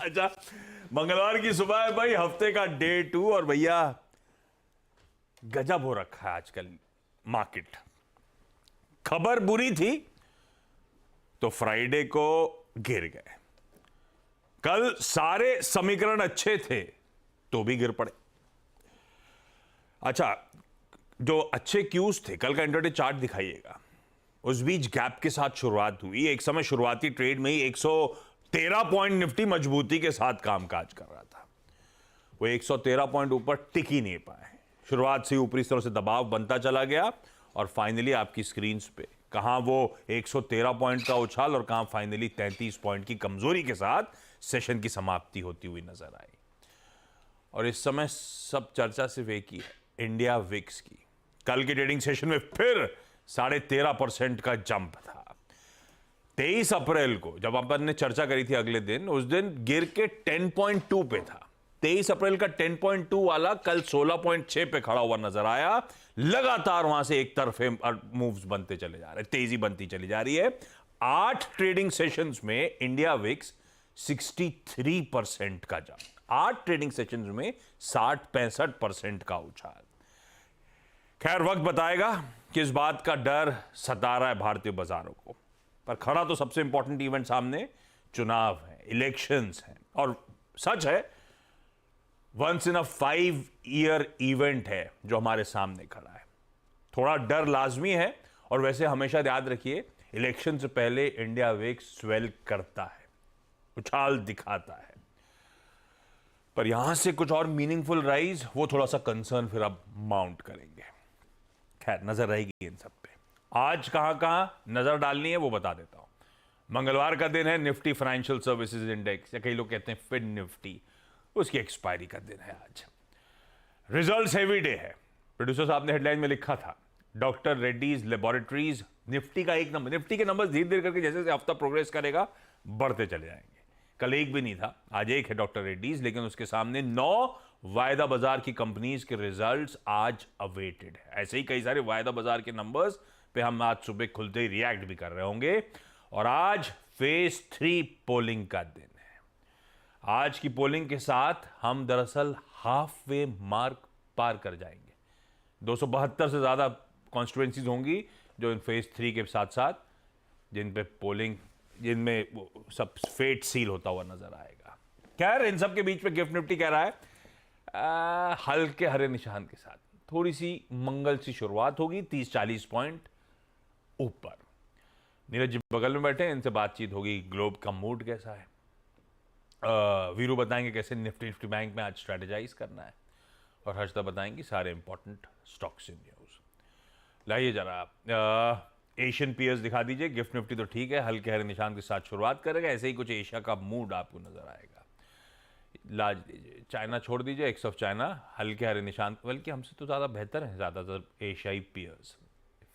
अच्छा, मंगलवार की सुबह है भाई, हफ्ते का डे 2 और भैया गजब हो रखा है आजकल मार्केट। खबर बुरी थी तो फ्राइडे को गिर गए, कल सारे समीकरण अच्छे थे तो भी गिर पड़े। अच्छा, जो अच्छे क्यूज थे, कल का इंट्राडे चार्ट दिखाइएगा। उस बीच गैप के साथ शुरुआत हुई, एक समय शुरुआती ट्रेड में ही 113 पॉइंट निफ्टी मजबूती के साथ कामकाज कर रहा था। वो 113 पॉइंट ऊपर टिक ही नहीं पाए, शुरुआत से ऊपरी स्तरों से दबाव बनता चला गया और फाइनली आपकी स्क्रीन पे कहां वो 113 पॉइंट का उछाल और कहां फाइनली 33 पॉइंट की कमजोरी के साथ सेशन की समाप्ति होती हुई नजर आई। और इस समय सब चर्चा सिर्फ एक ही है, इंडिया विक्स की। कल के ट्रेडिंग सेशन में फिर 13.5% का जंप था। 23 अप्रैल को जब अपन ने चर्चा करी थी अगले दिन, उस दिन गिर के 10.2 पे था। 23 अप्रैल का 10.2 वाला कल 16.6 पे खड़ा हुआ नजर आया। लगातार वहां से एक तरफे मूव्स बनते चले जा रहे, तेजी बनती चली जा रही है। 8 ट्रेडिंग सेशंस में इंडिया विक्स 63% का जंप, 8 ट्रेडिंग सेशंस में 60-65% का उछाल। खैर, वक्त बताएगा कि इस बात का डर सता रहा है भारतीय बाजारों को, पर खड़ा तो सबसे इंपॉर्टेंट इवेंट सामने चुनाव है, इलेक्शंस हैं। और सच है, once in a 5 year event है जो हमारे सामने खड़ा है। थोड़ा डर लाजमी है, और वैसे हमेशा याद रखिए, इलेक्शन से पहले इंडिया विक्स स्वेल करता है, उछाल दिखाता है। पर यहां से कुछ और मीनिंगफुल राइज, वो थोड़ा सा कंसर्न फिर अब माउंट करेंगे। खैर, नजर रहेगी इन सब पे। आज कहां कहां नजर डालनी है वो बता देता हूं। मंगलवार का दिन है, निफ्टी फाइनेंशियल सर्विसेज इंडेक्स, या कई लोग कहते हैं फिन निफ्टी, उसकी एक्सपायरी का दिन है आज। रिजल्ट्स हेवी डे है। प्रोड्यूसर साहब ने हेडलाइन में लिखा था, डॉक्टर रेड्डीज लेबोरेटरीज, निफ्टी का एक नंबर। निफ्टी के नंबर धीरे धीरे करके जैसे जैसे हफ्ता प्रोग्रेस करेगा बढ़ते चले जाएंगे। कल एक भी नहीं था, आज एक है डॉक्टर रेड्डीज, लेकिन उसके सामने 9 वायदा बाजार की कंपनीज के रिजल्ट्स आज अवेटेड है। ऐसे ही कई सारे वायदा बाजार के नंबर्स पे हम आज सुबह खुलते ही रिएक्ट भी कर रहे होंगे। और आज फेज 3 पोलिंग का दिन है। आज की पोलिंग के साथ हम दरअसल हाफ वे मार्क पार कर जाएंगे। 272 से ज्यादा कॉन्स्टिट्यूएंसीज होंगी जो इन फेज 3 के साथ साथ जिन पे पोलिंग, जिनमें सब फेट सील होता हुआ नजर आएगा। खैर, इन सब के बीच में गिफ्ट निफ्टी कह रहा है हल्के हरे निशान के साथ थोड़ी सी मंगल सी शुरुआत होगी, 30-40 पॉइंट ऊपर। नीरज जी बगल में बैठे हैं, इनसे बातचीत होगी। ग्लोब का मूड कैसा है, वीरू बताएंगे कैसे निफ्टी बैंक में आज स्ट्रेटेजाइज करना है, और हर्षदा बताएंगे सारे इंपॉर्टेंट स्टॉक्स इन न्यूज। लाइए जरा एशियन पीयर्स दिखा दीजिए। गिफ्ट निफ्टी तो ठीक है, हल्के हरे निशान के साथ शुरुआत करेगा, ऐसे ही कुछ एशिया का मूड आपको नजर आएगा। लाज दीजिए, चाइना छोड़ दीजिए, एक्स ऑफ चाइना हल्के हरे निशान, बल्कि हमसे तो ज़्यादा बेहतर है ज़्यादातर एशियाई पीयर्स।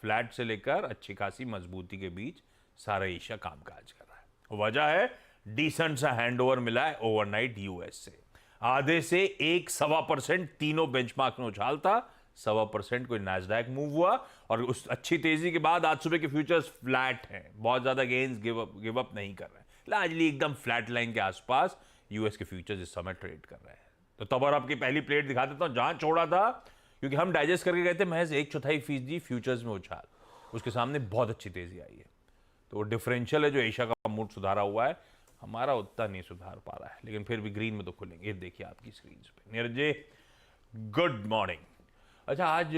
फ्लैट से लेकर अच्छी खासी मजबूती के बीच सारा एशिया कामकाज कर रहा है। वजह है डिसेंट सा हैंडओवर मिला है ओवरनाइट यूएस से। आधे से 1-1.25% तीनों बेंचमार्क में उछाल था, 1.25% कोई नैस्डैक मूव हुआ, और उस अच्छी तेजी के बाद आज सुबह के फ्यूचर्स फ्लैट हैं, बहुत ज्यादा गेन्स गिव अप नहीं कर रहे हैं, लार्जली एकदम फ्लैट लाइन के आसपास यूएस के फ्यूचर्स इस समय ट्रेड कर रहे हैं। तो तब और आपकी पहली प्लेट दिखा देता हूं जहां छोड़ा था, क्योंकि हम डाइजेस्ट करके गए थे महज 1/4% फ्यूचर्स में उछाल, उसके सामने बहुत अच्छी तेजी आई है। तो वो डिफरेंशियल है जो एशिया का मूड सुधारा हुआ है, हमारा उतना नहीं सुधार पा रहा है, लेकिन फिर भी ग्रीन में तो खुलेंगे। ये देखिए आपकी स्क्रीन पे। Neeraj ji good morning. अच्छा, आज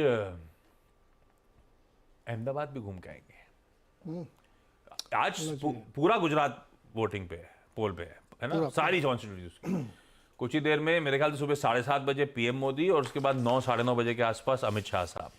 अहमदाबाद भी घूम के आएंगे। आज पूरा गुजरात वोटिंग पे है, पोल पे है ना, सारी कॉन्स्टिट्यूंसीज। कुछ ही देर में मेरे ख्याल से सुबह 7:30 बजे पीएम मोदी, और उसके बाद 9-9:30 बजे के आसपास अमित शाह साहब।